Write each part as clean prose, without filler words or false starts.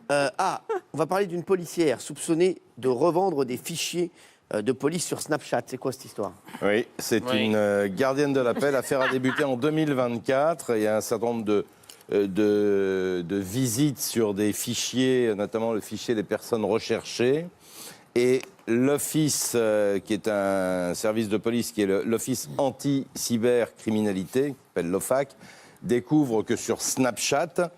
On va parler d'une policière soupçonnée de revendre des fichiers de police sur Snapchat. C'est quoi cette histoire? Oui, c'est une gardienne de la paix. L'affaire a débuté en 2024. Il y a un certain nombre de visites sur des fichiers, notamment le fichier des personnes recherchées. Et l'Office, qui est un service de police, qui est l'Office anti-cybercriminalité, qui s'appelle l'OFAC, découvre que sur Snapchat,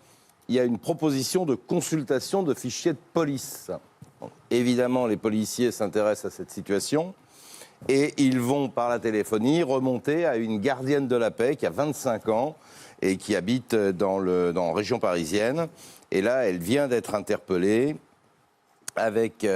il y a une proposition de consultation de fichiers de police. Donc, évidemment, les policiers s'intéressent à cette situation et ils vont, par la téléphonie, remonter à une gardienne de la paix qui a 25 ans et qui habite dans la région parisienne. Et là, elle vient d'être interpellée avec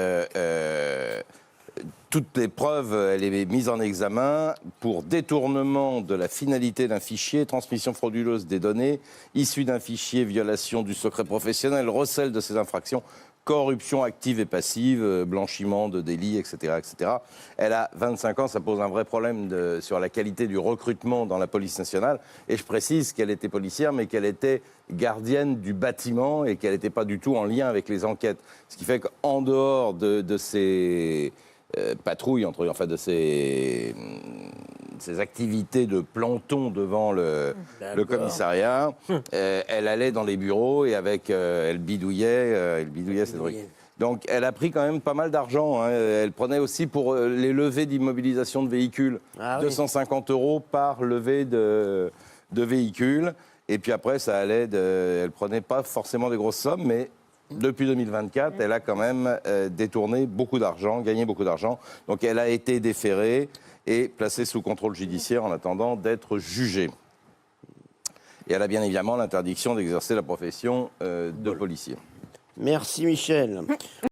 toutes les preuves. Elle est mise en examen pour détournement de la finalité d'un fichier, transmission frauduleuse des données, issue d'un fichier, violation du secret professionnel, recel de ces infractions, corruption active et passive, blanchiment de délits, etc., etc. Elle a 25 ans, ça pose un vrai problème sur la qualité du recrutement dans la police nationale. Et je précise qu'elle était policière, mais qu'elle était gardienne du bâtiment et qu'elle n'était pas du tout en lien avec les enquêtes. Ce qui fait qu'en dehors de ces patrouilles, de ces activités de planton devant le commissariat, elle allait dans les bureaux et elle bidouillait, Cédric. Donc elle a pris quand même pas mal d'argent. Hein. Elle prenait aussi pour les levées d'immobilisation de véhicules, 250 € par levée de véhicules. Et puis après, ça allait elle prenait pas forcément des grosses sommes, mais depuis 2024, elle a quand même détourné beaucoup d'argent, gagné beaucoup d'argent. Donc elle a été déférée et placée sous contrôle judiciaire en attendant d'être jugée. Et elle a bien évidemment l'interdiction d'exercer la profession de policier. Merci Michel.